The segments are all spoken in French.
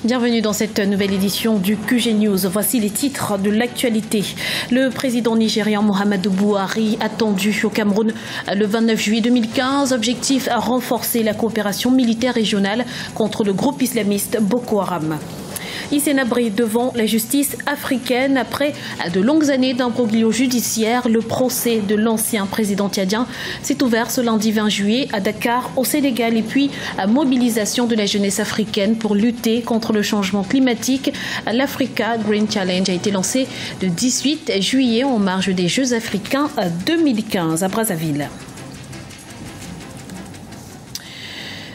Bienvenue dans cette nouvelle édition du QG News. Voici les titres de l'actualité. Le président nigérian Muhammadu Buhari attendu au Cameroun le 29 juillet 2015. Objectif à renforcer la coopération militaire régionale contre le groupe islamiste Boko Haram. Isenabré devant la justice africaine après de longues années d'imbroglio judiciaire. Le procès de l'ancien président tchadien s'est ouvert ce lundi 20 juillet à Dakar au Sénégal. Et puis, mobilisation de la jeunesse africaine pour lutter contre le changement climatique. L'Africa Green Challenge a été lancé le 18 juillet en marge des Jeux africains 2015 à Brazzaville.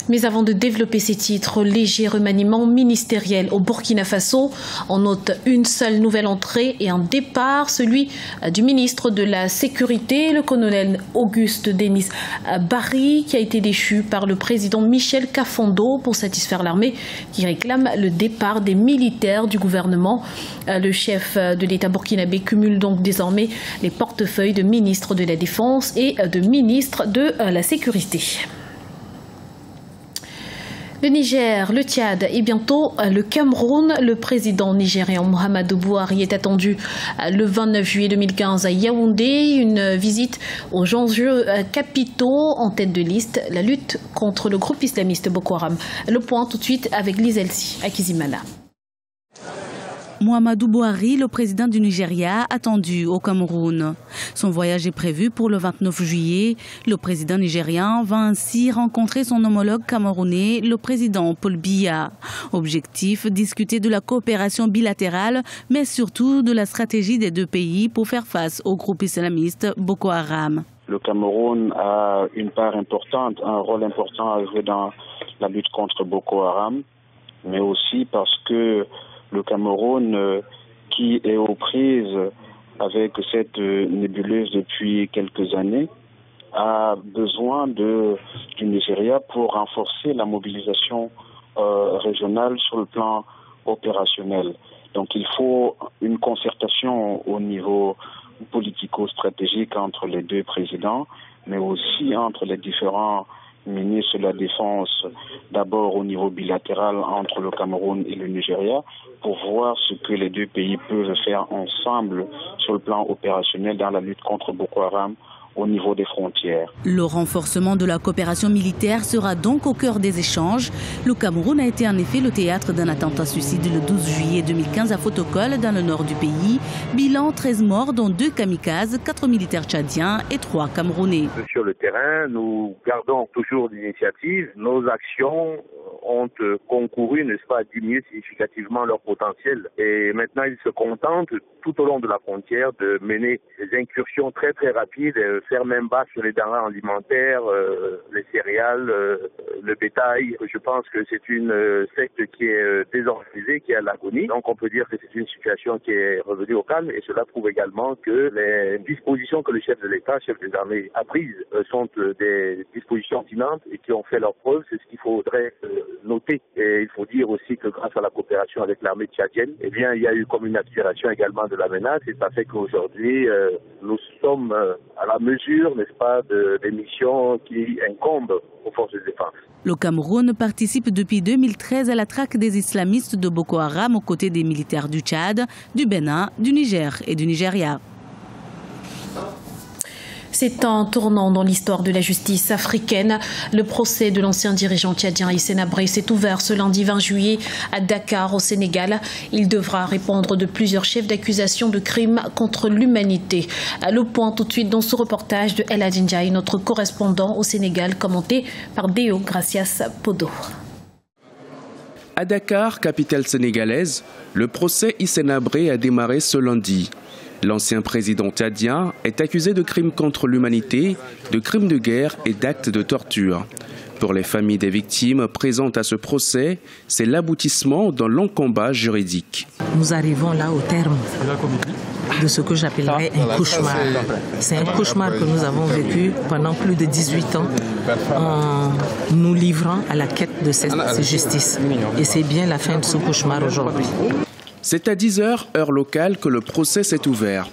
Mais avant de développer ces titres, léger remaniement ministériel au Burkina Faso. On note une seule nouvelle entrée et un départ, celui du ministre de la Sécurité, le colonel Auguste Denis Barry, qui a été déchu par le président Michel Kafondo pour satisfaire l'armée qui réclame le départ des militaires du gouvernement. Le chef de l'État burkinabé cumule donc désormais les portefeuilles de ministre de la Défense et de ministre de la Sécurité. Le Niger, le Tchad et bientôt le Cameroun. Le président nigérian Muhammadu Buhari est attendu le 29 juillet 2015 à Yaoundé. Une visite aux enjeux capitaux en tête de liste, la lutte contre le groupe islamiste Boko Haram. Le point tout de suite avec Lizelsi Akizimana. Muhammadu Buhari, le président du Nigeria, attendu au Cameroun. Son voyage est prévu pour le 29 juillet. Le président nigérian va ainsi rencontrer son homologue camerounais, le président Paul Biya. Objectif, discuter de la coopération bilatérale, mais surtout de la stratégie des deux pays pour faire face au groupe islamiste Boko Haram. Le Cameroun a une part importante, un rôle important à jouer dans la lutte contre Boko Haram, mais aussi parce que le Cameroun, qui est aux prises avec cette nébuleuse depuis quelques années, a besoin du Nigeria pour renforcer la mobilisation régionale sur le plan opérationnel. Donc il faut une concertation au niveau politico-stratégique entre les deux présidents, mais aussi entre les différents ministre de la Défense, d'abord au niveau bilatéral entre le Cameroun et le Nigeria, pour voir ce que les deux pays peuvent faire ensemble sur le plan opérationnel dans la lutte contre Boko Haram au niveau des frontières. Le renforcement de la coopération militaire sera donc au cœur des échanges. Le Cameroun a été en effet le théâtre d'un attentat suicide le 12 juillet 2015 à Fotokol, dans le nord du pays. Bilan, 13 morts, dont 2 kamikazes, 4 militaires tchadiens et 3 camerounais. Sur le terrain, nous gardons toujours l'initiative. Nos actions ont concouru, n'est-ce pas, à diminuer significativement leur potentiel. Et maintenant, ils se contentent, tout au long de la frontière, de mener des incursions très très rapides, faire même bas sur les denrées alimentaires, les céréales, le bétail. Je pense que c'est une secte qui est désorganisée, qui est à l'agonie. Donc on peut dire que c'est une situation qui est revenue au calme, et cela prouve également que les dispositions que le chef de l'État, chef des armées, a prises sont des dispositions pertinentes et qui ont fait leur preuve. C'est ce qu'il faudrait noter. Et il faut dire aussi que grâce à la coopération avec l'armée tchadienne, eh bien, il y a eu comme une accélération également de la menace, et ça fait qu'aujourd'hui, nous sommes à la mesure, n'est-ce pas, des missions qui incombent aux forces de défense. Le Cameroun participe depuis 2013 à la traque des islamistes de Boko Haram aux côtés des militaires du Tchad, du Bénin, du Niger et du Nigeria. C'est un tournant dans l'histoire de la justice africaine. Le procès de l'ancien dirigeant tchadien Isenabré s'est ouvert ce lundi 20 juillet à Dakar, au Sénégal. Il devra répondre de plusieurs chefs d'accusation de crimes contre l'humanité. Le point tout de suite dans ce reportage de El Adinjaï, notre correspondant au Sénégal, commenté par Deo Gracias Podo. À Dakar, capitale sénégalaise, le procès Isenabré a démarré ce lundi. L'ancien président tchadien est accusé de crimes contre l'humanité, de crimes de guerre et d'actes de torture. Pour les familles des victimes présentes à ce procès, c'est l'aboutissement d'un long combat juridique. Nous arrivons là au terme de ce que j'appellerais un cauchemar. C'est un cauchemar que nous avons vécu pendant plus de 18 ans en nous livrant à la quête de cette justice. Et c'est bien la fin de ce cauchemar aujourd'hui. C'est à 10h, heure locale, que le procès s'est ouvert.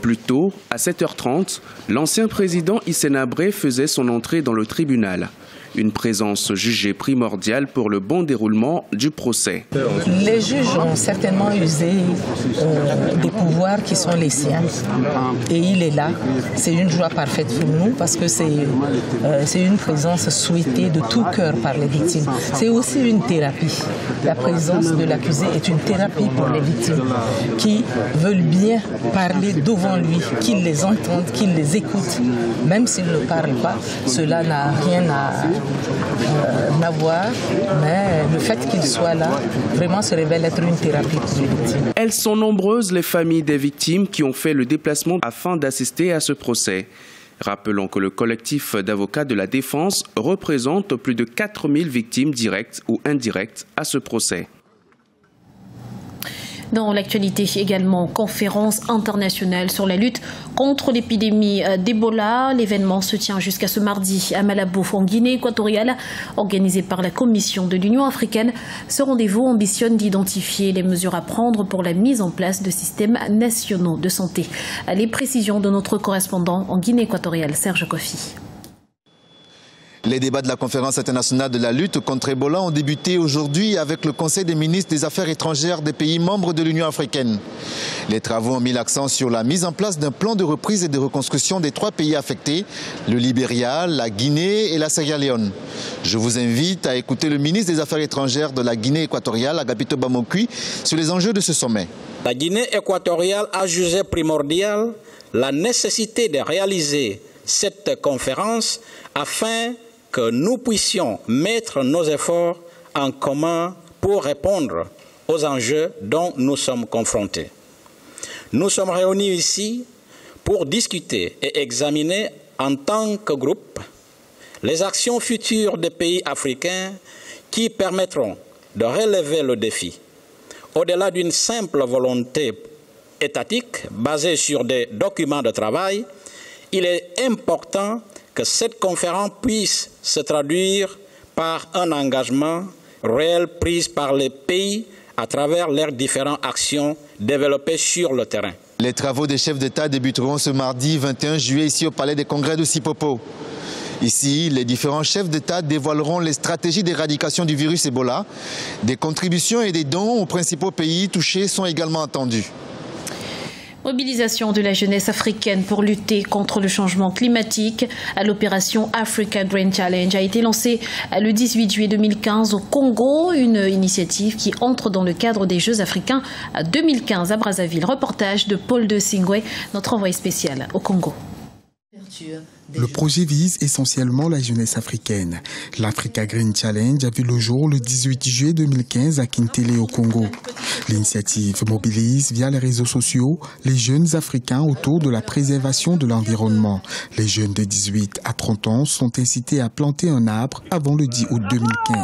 Plus tôt, à 7h30, l'ancien président Isenabré faisait son entrée dans le tribunal. une présence jugée primordiale pour le bon déroulement du procès. Les juges ont certainement usé des pouvoirs qui sont les siens. Et il est là. C'est une joie parfaite pour nous parce que c'est une présence souhaitée de tout cœur par les victimes. C'est aussi une thérapie. La présence de l'accusé est une thérapie pour les victimes qui veulent bien parler devant lui, qu'il les entende, qu'il les écoute. Même s'il ne parle pas, cela n'a rien à voir, mais le fait qu'il soit là, vraiment se révèle être une thérapie pour les victimes. Elles sont nombreuses les familles des victimes qui ont fait le déplacement afin d'assister à ce procès. Rappelons que le collectif d'avocats de la défense représente plus de 4000 victimes directes ou indirectes à ce procès. Dans l'actualité également, conférence internationale sur la lutte contre l'épidémie d'Ebola. L'événement se tient jusqu'à ce mardi à Malabo, en Guinée équatoriale, organisé par la Commission de l'Union africaine. Ce rendez-vous ambitionne d'identifier les mesures à prendre pour la mise en place de systèmes nationaux de santé. Les précisions de notre correspondant en Guinée équatoriale, Serge Kofi. Les débats de la conférence internationale de la lutte contre Ebola ont débuté aujourd'hui avec le Conseil des ministres des Affaires étrangères des pays membres de l'Union africaine. Les travaux ont mis l'accent sur la mise en place d'un plan de reprise et de reconstruction des 3 pays affectés, le Libéria, la Guinée et la Sierra Leone. Je vous invite à écouter le ministre des Affaires étrangères de la Guinée équatoriale, Agapito Bamokui, sur les enjeux de ce sommet. La Guinée équatoriale a jugé primordial la nécessité de réaliser cette conférence afin que nous puissions mettre nos efforts en commun pour répondre aux enjeux dont nous sommes confrontés. Nous sommes réunis ici pour discuter et examiner en tant que groupe les actions futures des pays africains qui permettront de relever le défi. Au-delà d'une simple volonté étatique basée sur des documents de travail, il est important que cette conférence puisse se traduire par un engagement réel pris par les pays à travers leurs différentes actions développées sur le terrain. Les travaux des chefs d'État débuteront ce mardi 21 juillet ici au Palais des Congrès de Sipopo. Ici, les différents chefs d'État dévoileront les stratégies d'éradication du virus Ebola. Des contributions et des dons aux principaux pays touchés sont également attendus. Mobilisation de la jeunesse africaine pour lutter contre le changement climatique. L'opération Africa Green Challenge a été lancée le 18 juillet 2015 au Congo, une initiative qui entre dans le cadre des Jeux africains 2015 à Brazzaville. Reportage de Paul de Singwe, notre envoyé spécial au Congo. Le projet vise essentiellement la jeunesse africaine. L'Africa Green Challenge a vu le jour le 18 juillet 2015 à Kintele au Congo. L'initiative mobilise via les réseaux sociaux les jeunes Africains autour de la préservation de l'environnement. Les jeunes de 18 à 30 ans sont incités à planter un arbre avant le 10 août 2015.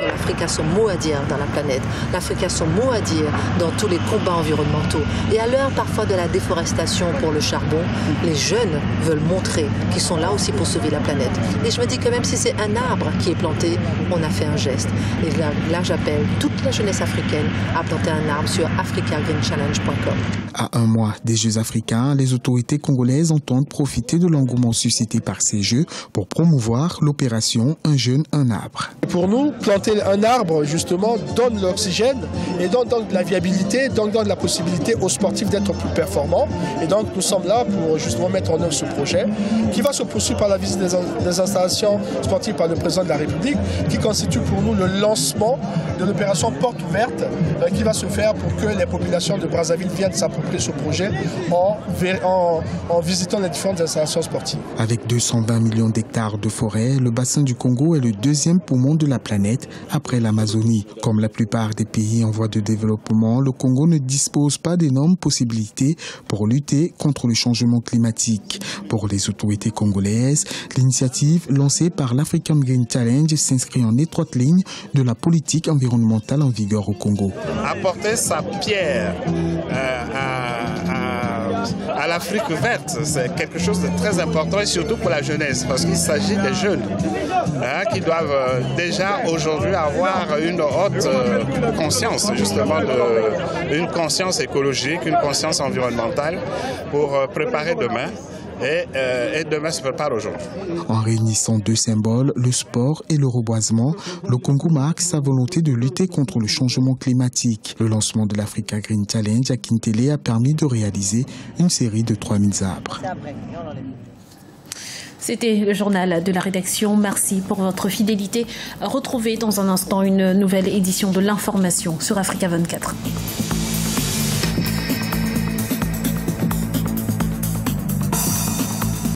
L'Afrique a son mot à dire dans la planète. L'Afrique a son mot à dire dans tous les combats environnementaux. Et à l'heure parfois de la déforestation pour le charbon, les jeunes veulent montrer qu'ils sont là aussi pour sauver la planète. Et je me dis que même si c'est un arbre qui est planté, on a fait un geste. Et là j'appelle toute la jeunesse africaine à planter un arbre sur africagreenchallenge.com. À un mois des Jeux africains, les autorités congolaises entendent profiter de l'engouement suscité par ces Jeux pour promouvoir l'opération Un jeune, un arbre. Pour nous, planter un arbre, justement, donne l'oxygène et donne de la viabilité, donne la possibilité aux sportifs d'être plus performants. Et donc, nous sommes là pour justement mettre en œuvre ce projet qui va se poursuivre par la visite des installations sportives par le président de la République, qui constitue pour nous le lancement de l'opération Porte ouverte qui va se faire pour que les populations de Brazzaville viennent s'approprier ce projet en visitant les différentes installations sportives. Avec 220 millions d'hectares de forêt, le bassin du Congo est le deuxième poumon de la planète après l'Amazonie. Comme la plupart des pays en voie de développement, le Congo ne dispose pas d'énormes possibilités pour lutter contre le changement climatique. Pour les autorités congolaises, l'initiative lancée par l'African Green Challenge s'inscrit en étroite ligne de la politique environnementale en vigueur au Congo. Apporter sa pierre à l'Afrique verte, c'est quelque chose de très important et surtout pour la jeunesse, parce qu'il s'agit des jeunes qui doivent déjà aujourd'hui avoir une haute conscience, justement, une conscience écologique, une conscience environnementale pour préparer demain et demain se prépare aujourd'hui. En réunissant deux symboles, le sport et le reboisement, le Congo marque sa volonté de lutter contre le changement climatique. Le lancement de l'Africa Green Challenge à Kintele a permis de réaliser une série de 3000 arbres. C'était le journal de la rédaction. Merci pour votre fidélité. Retrouvez dans un instant une nouvelle édition de l'information sur Africa 24.